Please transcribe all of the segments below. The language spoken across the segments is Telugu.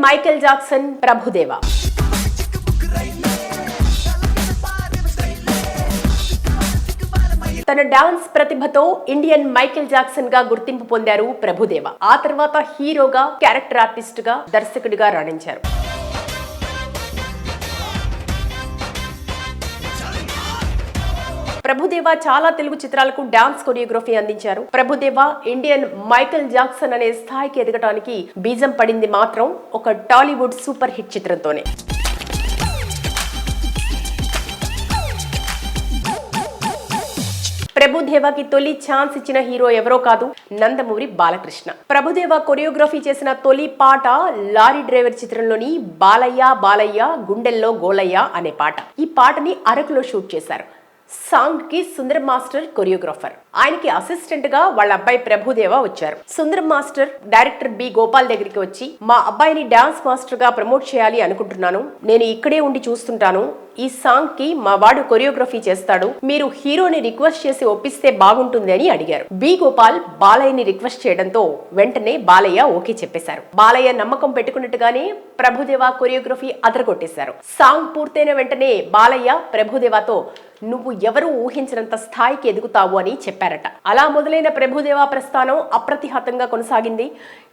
Michael Jackson Prabhudeva. తన డాన్స్ ప్రతిభతో ఇండియన్ మైకేల్ జాక్సన్ గా గుర్తింపు పొందారు ప్రభుదేవా. ఆ తర్వాత హీరోగా, క్యారెక్టర్ ఆర్టిస్ట్ గా, దర్శకుడిగా రాణించారు. ప్రభుదేవా చాలా తెలుగు చిత్రాలకు డాన్స్ కొరియోగ్రఫీ అందించారు. ప్రభుదేవా ఇండియన్ మైకేల్ జాక్సన్ అనే స్థాయికి ఎదగటానికి బీజం పడింది మాత్రం ఒక టాలీవుడ్ సూపర్ హిట్ చిత్రంతోనే. ప్రభుదేవాకి తొలి ఛాన్స్ ఇచ్చిన హీరో ఎవరో కాదు, నందమూరి బాలకృష్ణ. ప్రభుదేవా కొరియోగ్రఫీ చేసిన తొలి పాట లారీ డ్రైవర్ చిత్రంలోని బాలయ్య బాలయ్య గుండెల్లో గోలయ్య అనే పాట. ఈ పాటని అరకులో షూట్ చేశారు. సాంగ్ కి సుందరం మాస్టర్ కొరియోగ్రాఫర్. ఆయనకి అసిస్టెంట్ గా వాళ్ళ అబ్బాయి ప్రభుదేవా వచ్చారు. సుందరం మాస్టర్ డైరెక్టర్ బి గోపాల్ దగ్గరికి వచ్చి, మా అబ్బాయిని డాన్స్ మాస్టర్ గా ప్రమోట్ చేయాలి అనుకుంటున్నాను, నేను ఇక్కడే ఉండి చూస్తుంటాను, ఈ సాంగ్ కి మా వాడు కొరియోగ్రఫీ చేస్తాడు, మీరు హీరోని రిక్వెస్ట్ చేసి ఒప్పిస్తే బాగుంటుంది అని అడిగారు. బి గోపాల్ బాలయ్యని రిక్వెస్ట్ చేయడంతో వెంటనే బాలయ్య ఓకే చెప్పేశారు. బాలయ్య నమ్మకం పెట్టుకున్నట్టుగానే ప్రభుదేవా కొరియోగ్రఫీ అదరగొట్టేశారు. సాంగ్ పూర్తయిన వెంటనే బాలయ్య ప్రభుదేవాతో, నువ్వు ఎవరు ఊహించినంత స్థాయికి ఎదుగుతావు అని చెప్పారట. అలా మొదలైన ప్రభుదేవా ప్రస్థానం అప్రతిహతంగా కొనసాగింది.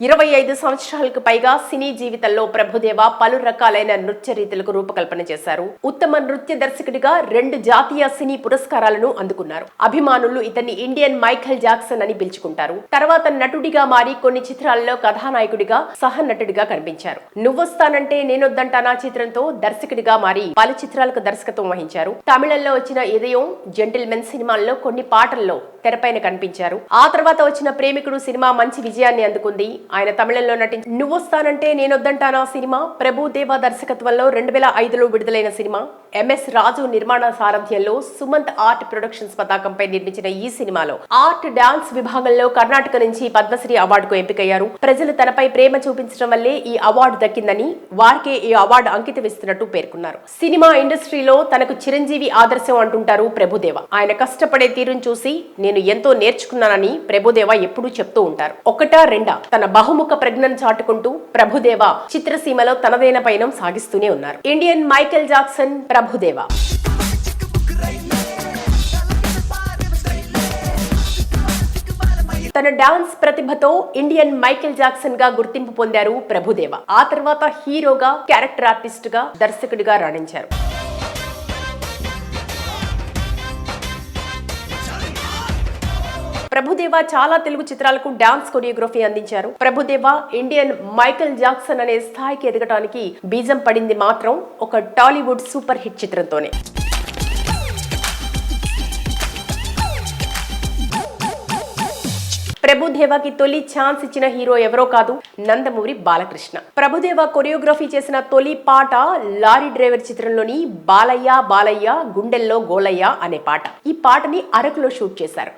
25 సంవత్సరాలకు పైగా సినీ జీవితంలో ప్రభుదేవా పలు రకాలైన నృత్య రీతులకు రూపకల్పన చేశారు. ఉత్తమ నృత్య దర్శకుడిగా 2 జాతీయ సినీ పురస్కారాలను అందుకున్నారు. అభిమానులు ఇతన్ని ఇండియన్ మైకేల్ జాక్సన్ అని పిలుచుకుంటారు. తర్వాత నటుడిగా మారి కొన్ని చిత్రాల్లో కథానాయకుడిగా, సహ నటుడిగా కనిపించారు. నువ్వొస్తానంటే నేనొద్దంటానా చిత్రంతో దర్శకుడిగా మారి పలు చిత్రాలకు దర్శకత్వం వహించారు. తమిళంలో వచ్చిన ఇదయం, జెంటిల్మెన్ సినిమాల్లో కొన్ని పాటల్లో తెరపైన కనిపించారు. ఆ తర్వాత వచ్చిన ప్రేమికుడు సినిమా మంచి విజయాన్ని అందుకుంది. ఆయన తమిళంలో నటించిన నువ్వొస్తానంటే నేనొద్దంటానా సినిమా ప్రభుదేవా దర్శకత్వంలో 2005లో విడుదలైన సినిమా. ఎంఎస్ రాజు నిర్మాణ సారథ్యంలో సుమంత్ ఆర్ట్ ప్రొడక్షన్స్ పతాకంపై నిర్మించిన ఈ సినిమాలో ఆర్ట్ డాన్స్ విభాగంలో కర్ణాటక నుంచి పద్మశ్రీ అవార్డుకు ఎంపికయ్యారు. ప్రజలు తనపై ప్రేమ చూపించడం వల్లే ఈ అవార్డు దక్కిందని, వారికే ఈ అవార్డు అంకితం ఇస్తున్నట్టు పేర్కొన్నారు. సినిమా ఇండస్ట్రీలో తనకు చిరంజీవి ఆదర్శం అంటుంటారు ప్రభుదేవా. ఆయన కష్టపడే తీరును చూసి నేను ఎంతో నేర్చుకున్నానని ప్రభుదేవా ఎప్పుడూ చెప్తూ ఉంటారు. ఒకటా రెండా తన బహుముఖ ప్రజ్ఞను చాటుకుంటూ ప్రభుదేవా చిత్రసీమలో తనదైన పయనం సాగిస్తూనే ఉన్నారు. Indian Michael Jackson Prabhudeva. తన డాన్స్ ప్రతిభతో ఇండియన్ మైకేల్ జాక్సన్ గా గుర్తింపు పొందారు ప్రభుదేవా. ఆ తర్వాత హీరోగా, క్యారెక్టర్ ఆర్టిస్ట్ గా, దర్శకుడిగా రాణించారు. ప్రభుదేవా చాలా తెలుగు చిత్రాలకు డాన్స్ కొరియోగ్రఫీ అందించారు. ప్రభుదేవా ఇండియన్ మైకేల్ జాక్సన్ అనే స్థాయికి ఎదగటానికి బీజం పడింది మాత్రం ఒక టాలీవుడ్ సూపర్ హిట్ చిత్రంతోనే. ప్రభుదేవాకి తొలి ఛాన్స్ ఇచ్చిన హీరో ఎవరో కాదు, నందమూరి బాలకృష్ణ. ప్రభుదేవా కొరియోగ్రఫీ చేసిన తొలి పాట లారీ డ్రైవర్ చిత్రంలోని బాలయ్య బాలయ్య గుండెల్లో గోలయ్య అనే పాట. ఈ పాటని అరకులో షూట్ చేశారు.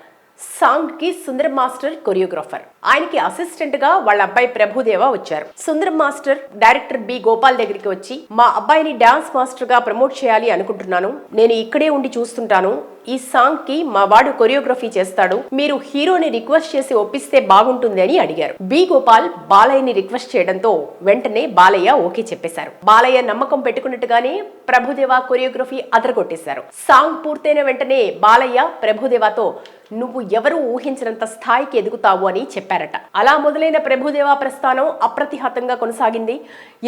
సాంగ్ కి సుందరం మాస్టర్ కొరియోగ్రాఫర్. ఆయనకి అసిస్టెంట్ గా వాళ్ళ అబ్బాయి ప్రభుదేవా వచ్చారు. సుందరం మాస్టర్ డైరెక్టర్ బి గోపాల్ దగ్గరికి వచ్చి, మా అబ్బాయిని డాన్స్ మాస్టర్ గా ప్రమోట్ చేయాలి అనుకుంటున్నాను, నేను ఇక్కడే ఉండి చూస్తుంటాను, ఈ సాంగ్ కి మా వాడు కొరియోగ్రఫీ చేస్తాడు, మీరు హీరోని రిక్వెస్ట్ చేసి ఒప్పిస్తే బాగుంటుంది అని అడిగారు. బి గోపాల్ బాలయ్యని రిక్వెస్ట్ చేయడంతో వెంటనే బాలయ్య ఓకే చెప్పేశారు. బాలయ్య నమ్మకం పెట్టుకున్నట్టుగానే ప్రభుదేవా కొరియోగ్రఫీ అదరగొట్టేశారు. సాంగ్ పూర్తయిన వెంటనే బాలయ్య ప్రభుదేవాతో, నువ్వు ఎవరు ఊహించినంత స్థాయికి ఎదుగుతావు అని చెప్పారట. అలా మొదలైన ప్రభుదేవా ప్రస్థానం అప్రతిహతంగా కొనసాగింది.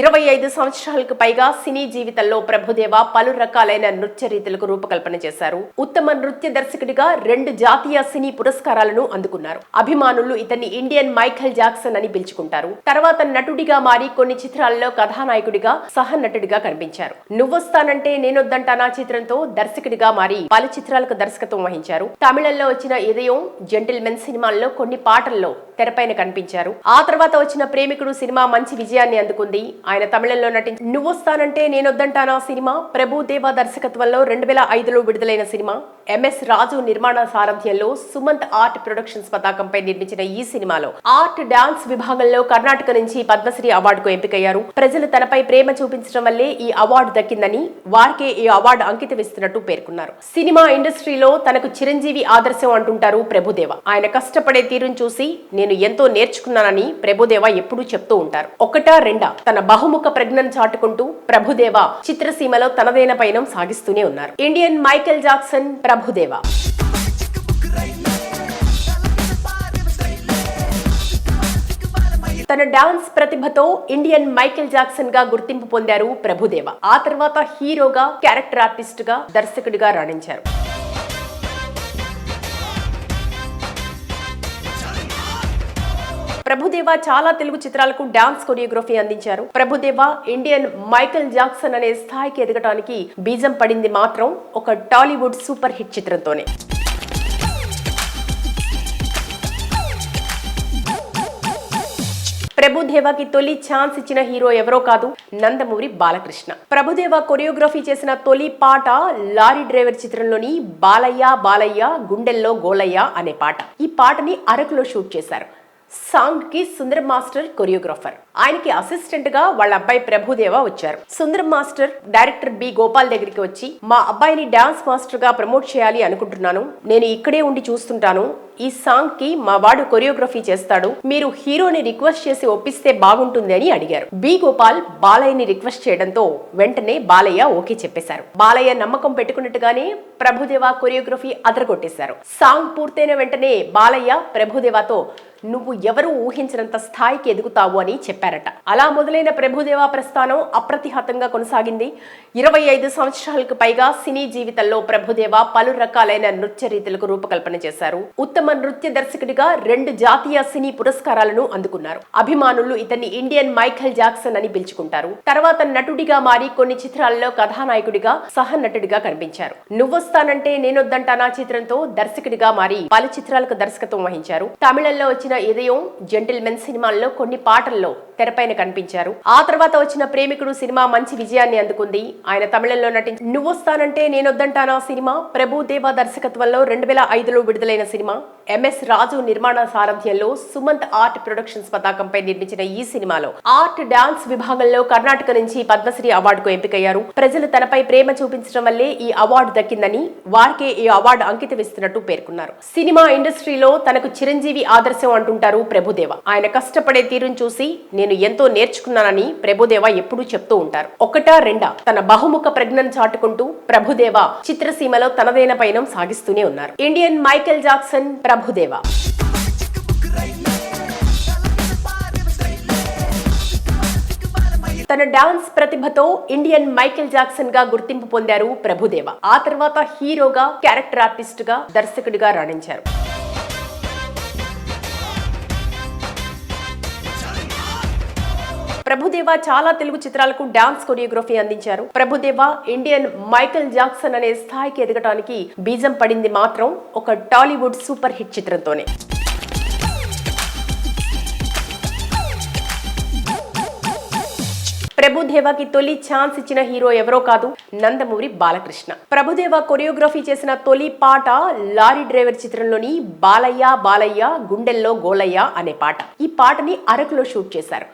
25 సంవత్సరాలకు పైగా సినీ జీవితంలో ప్రభుదేవా పలు రకాలైన నృత్య రీతులకు రూపకల్పన చేశారు. ఉత్తమ నృత్య దర్శకుడిగా 2 జాతీయ సినీ పురస్కారాలను అందుకున్నారు. అభిమానులు ఇతన్ని ఇండియన్ మైకేల్ జాక్సన్ అని పిలుచుకుంటారు. తర్వాత నటుడిగా మారి కొన్ని చిత్రాల్లో కథానాయకుడిగా, సహ నటుడిగా కనిపించారు. నువ్వొస్తానంటే నేనొద్దంటానా చిత్రంతో దర్శకుడిగా మారి పలు చిత్రాలకు దర్శకత్వం వహించారు. తమిళంలో వచ్చిన ఇదయం, జెంటిల్మెన్ సినిమాల్లో కొన్ని పాటల్లో తెరపైన కనిపించారు. ఆ తర్వాత వచ్చిన ప్రేమికుడు సినిమా మంచి విజయాన్ని అందుకుంది. ఆయన తమిళంలో నటించిన నువ్వొస్తానంటే నేనొద్దంటానా సినిమా ప్రభుదేవా దర్శకత్వంలో 2005లో విడుదలైన సినిమా. ఎంఎస్ రాజు నిర్మాణ సారథ్యంలో సుమంత్ ఆర్ట్ ప్రొడక్షన్స్ పతాకంపై నిర్మించిన ఈ సినిమాలో ఆర్ట్ డాన్స్ విభాగంలో కర్ణాటక నుంచి పద్మశ్రీ అవార్డుకు ఎంపికయ్యారు. ప్రజలు తనపై ప్రేమ చూపించడం వల్లే ఈ అవార్డు దక్కిందని, వారికే ఈ అవార్డు అంకితమిస్తున్నట్టు పేర్కొన్నారు. సినిమా ఇండస్ట్రీలో తనకు చిరంజీవి ఆదర్శం అంటుంటారు ప్రభుదేవ. ఆయన కష్టపడే తీరును చూసి నేను ఎంతో నేర్చుకున్నానని ప్రభుదేవ ఎప్పుడూ చెప్తూ ఉంటారు. ఒకటా రెండా తన బహుముఖ ప్రజ్ఞను చాటుకుంటూ ప్రభుదేవ చిత్రసీమలో తనదైన పయనం సాగిస్తూనే ఉన్నారు. Indian Michael Jackson Prabhudeva. తన డాన్స్ ప్రతిభతో ఇండియన్ మైకేల్ జాక్సన్ గా గుర్తింపు పొందారు ప్రభుదేవ. ఆ తర్వాత హీరోగా, క్యారెక్టర్ ఆర్టిస్ట్ గా, దర్శకుడిగా రాణించారు. ప్రభుదేవ చాలా తెలుగు చిత్రాలకు డాన్స్ కొరియోగ్రఫీ అందించారు. ప్రభుదేవ ఇండియన్ మైకేల్ జాక్సన్ అనే స్థాయికి ఎదగడానికి బీజం పడింది మాత్రం ఒక టాలీవుడ్ సూపర్ హిట్ చిత్రంతోనే. ప్రభుదేవాకి తొలి ఛాన్స్ ఇచ్చిన హీరో ఎవరో కాదు, నందమూరి బాలకృష్ణ. ప్రభుదేవ కొరియోగ్రఫీ చేసిన తొలి పాట లారీ డ్రైవర్ చిత్రంలోని బాలయ్య బాలయ్య గుండెల్లో గోలయ్య అనే పాట. ఈ పాటని అరకులో షూట్ చేశారు. సాంగ్ కి సుందరం మాస్టర్ కొరియోగ్రాఫర్. ఆయనకి అసిస్టెంట్ గా వాళ్ళ అబ్బాయి ప్రభుదేవ వచ్చారు. సుందరం మాస్టర్ డైరెక్టర్ బి గోపాల్ దగ్గరికి వచ్చి, మా అబ్బాయిని డాన్స్ మాస్టర్ గా ప్రమోట్ చేయాలి అనుకుంటున్నాను, నేను ఇక్కడే ఉండి చూస్తుంటాను, ఈ సాంగ్ కి మా వాడు కొరియోగ్రఫీ చేస్తాడు, మీరు హీరోని రిక్వెస్ట్ చేసి ఒప్పిస్తే బాగుంటుంది అని అడిగారు. బి గోపాల్ బాలయ్యని రిక్వెస్ట్ చేయడంతో వెంటనే బాలయ్య ఓకే చెప్పేశారు. బాలయ్య నమ్మకం పెట్టుకున్నట్టుగానే ప్రభుదేవ కొరియోగ్రఫీ అదరగొట్టేశారు. సాంగ్ పూర్తయిన వెంటనే బాలయ్య ప్రభుదేవతో నువ్వు ఎవరు ఊహించినంత స్థాయికి ఎదుగుతావు అని చెప్పారట. అలా మొదలైన ప్రభుదేవ ప్రస్థానం అప్రతిహతంగా కొనసాగింది. 25 సంవత్సరాలకు పైగా సినీ జీవితంలో ప్రభుదేవ పలు రకాలైన నృత్య రీతులకు రూపకల్పన చేశారు. ఉత్తమ నృత్య దర్శకుడిగా 2 జాతీయ సినీ పురస్కారాలను అందుకున్నారు. అభిమానులు ఇతన్ని ఇండియన్ మైకేల్ జాక్సన్ అని పిలుచుకుంటారు. తర్వాత నటుడిగా మారి కొన్ని చిత్రాల్లో కథానాయకుడిగా, సహ నటుడిగా కనిపించారు. నువ్వొస్తానంటే నేనొద్దంటానా చిత్రంతో దర్శకుడిగా మారి పలు చిత్రాలకు దర్శకత్వం వహించారు. తమిళంలో వచ్చిన ఇదయం, జెంటిల్మెన్ సినిమాల్లో కొన్ని పాటల్లో తెరపైన కనిపించారు. ఆ తర్వాత వచ్చిన ప్రేమికుడు సినిమా మంచి విజయాన్ని అందుకుంది. ఆయన తమిళంలో నటించి నువ్వొస్తానంటే నేనొద్దంటానా సినిమా ప్రభుదేవ దర్శకత్వంలో 2005లో విడుదలైన సినిమా. ఎంఎస్ రాజు నిర్మాణ సారథ్యంలో సుమంత్ ఆర్ట్ ప్రొడక్షన్స్ పతాకంపై నిర్మించిన ఈ సినిమాలో ఆర్ట్ డాన్స్ విభాగంలో కర్ణాటక నుంచి పద్మశ్రీ అవార్డుకు ఎంపికయ్యారు. ప్రజలు తనపై ప్రేమ చూపించడం వల్లే ఈ అవార్డు దక్కిందని, వారికే ఈ అవార్డు అంకితమిస్తున్నట్టు పేర్కొన్నారు. సినిమా ఇండస్ట్రీలో తనకు చిరంజీవి ఆదర్శం అంటుంటారు ప్రభుదేవ. ఆయన కష్టపడే తీరును చూసి నేను ఎంతో నేర్చుకున్నానని ప్రభుదేవ ఎప్పుడూ చెప్తూ ఉంటారు. ఒకటా రెండా తన బహుముఖ ప్రజ్ఞను చాటుకుంటూ ప్రభుదేవ చిత్రసీమలో తనదైన పయనం సాగిస్తూనే ఉన్నారు. Indian Michael Jackson Prabhudeva. తన డాన్స్ ప్రతిభతో ఇండియన్ మైకేల్ జాక్సన్ గా గుర్తింపు పొందారు ప్రభుదేవ. ఆ తర్వాత హీరోగా, క్యారెక్టర్ ఆర్టిస్ట్ గా, దర్శకుడిగా రాణించారు. ప్రభుదేవ చాలా తెలుగు చిత్రాలకు డాన్స్ కొరియోగ్రఫీ అందించారు. ప్రభుదేవ ఇండియన్ మైకేల్ జాక్సన్ అనే స్థాయికి ఎదగడానికి బీజం పడింది మాత్రం ఒక టాలీవుడ్ సూపర్ హిట్ చిత్రంతోనే. ప్రభుదేవాకి తొలి ఛాన్స్ ఇచ్చిన హీరో ఎవరో కాదు, నందమూరి బాలకృష్ణ. ప్రభుదేవ కొరియోగ్రఫీ చేసిన తొలి పాట లారీ డ్రైవర్ చిత్రంలోని బాలయ్య బాలయ్య గుండెల్లో గోలయ్య అనే పాట. ఈ పాటని అరకులో షూట్ చేశారు.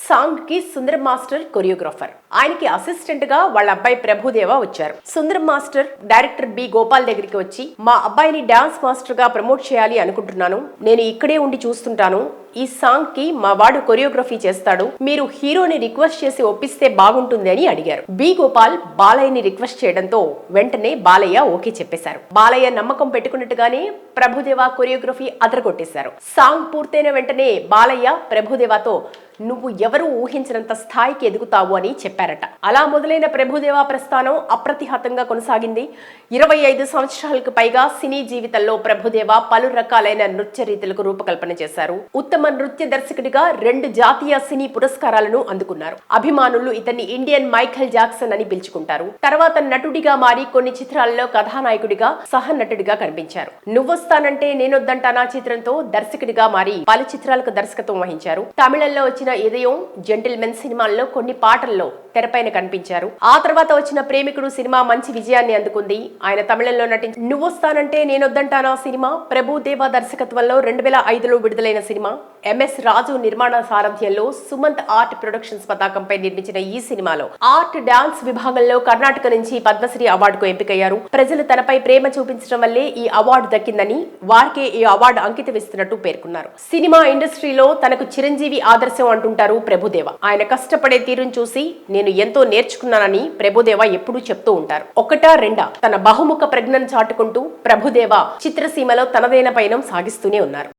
సాంగ్ కి సుందరం మాస్టర్ కొరియోగ్రాఫర్. ఆయనకి అసిస్టెంట్ గా వాళ్ళ అబ్బాయి ప్రభుదేవ వచ్చారు. సుందరం మాస్టర్ డైరెక్టర్ బి గోపాల్ దగ్గరికి వచ్చి, మా అబ్బాయిని డాన్స్ మాస్టర్ గా ప్రమోట్ చేయాలి అనుకుంటున్నాను, నేను ఇక్కడే ఉండి చూస్తుంటాను, ఈ సాంగ్ కి మా వాడు కొరియోగ్రఫీ చేస్తాడు, మీరు హీరోని రిక్వెస్ట్ చేసి ఒప్పిస్తే బాగుంటుంది అని అడిగారు. బి గోపాల్ బాలయ్యని రిక్వెస్ట్ చేయడంతో వెంటనే బాలయ్య ఓకే చెప్పేశారు. బాలయ్య నమ్మకం పెట్టుకున్నట్టుగానే ప్రభుదేవ కొరియోగ్రఫీ అదరగొట్టేశారు. సాంగ్ పూర్తయిన వెంటనే బాలయ్య ప్రభుదేవతో నువ్వు ఎవరు ఊహించినంత స్థాయికి ఎదుగుతావు అని చెప్పారట. అలా మొదలైన ప్రభుదేవ ప్రస్థానం అప్రతిహతంగా కొనసాగింది. 25 సంవత్సరాలకు పైగా సినీ జీవితంలో ప్రభుదేవ పలు రకాలైన నృత్య రీతులకు రూపకల్పన చేశారు. ఉత్తమ నృత్య దర్శకుడిగా 2 జాతీయ సినీ పురస్కారాలను అందుకున్నారు. అభిమానులు ఇతన్ని ఇండియన్ మైకేల్ జాక్సన్ అని పిలుచుకుంటారు. తర్వాత నటుడిగా మారి కొన్ని చిత్రాల్లో కథానాయకుడిగా, సహ నటుడిగా కనిపించారు. నువ్వొస్తానంటే నేనొద్దంటానా చిత్రంతో దర్శకుడిగా మారి పలు చిత్రాలకు దర్శకత్వం వహించారు. తమిళంలో వచ్చిన ఇదయం, జెంటిల్మెన్ సినిమాల్లో కొన్ని పాటల్లో తెరపైన కనిపించారు. ఆ తర్వాత వచ్చిన ప్రేమికుడు సినిమా మంచి విజయాన్ని అందుకుంది. ఆయన తమిళంలో నటించి నువ్వొస్తానంటే నేనొద్దంటానా సినిమా ప్రభుదేవా దర్శకత్వంలో 2005లో విడుదలైన సినిమా. ఎంఎస్ రాజు నిర్మాణ సారథ్యంలో సుమంత్ ఆర్ట్ ప్రొడక్షన్స్ పతాకంపై నిర్మించిన ఈ సినిమాలో ఆర్ట్ డాన్స్ విభాగంలో కర్ణాటక నుంచి పద్మశ్రీ అవార్డుకు ఎంపికయ్యారు. ప్రజలు తనపై ప్రేమ చూపించడం వల్లే ఈ అవార్డు దక్కిందని, వారికే ఈ అవార్డు అంకితమిస్తున్నట్టు పేర్కొన్నారు. సినిమా ఇండస్ట్రీలో తనకు చిరంజీవి ఆదర్శం అంటుంటారు ప్రభుదేవా. ఆయన కష్టపడే తీరును చూసి నేను ఎంతో నేర్చుకున్నానని ప్రభుదేవా ఎప్పుడూ చెప్తూ ఉంటారు. ఒకటా రెండా తన బహుముఖ ప్రజ్ఞను చాటుకుంటూ ప్రభుదేవా చిత్రసీమలో తనదైన పయనం సాగిస్తూనే ఉన్నారు.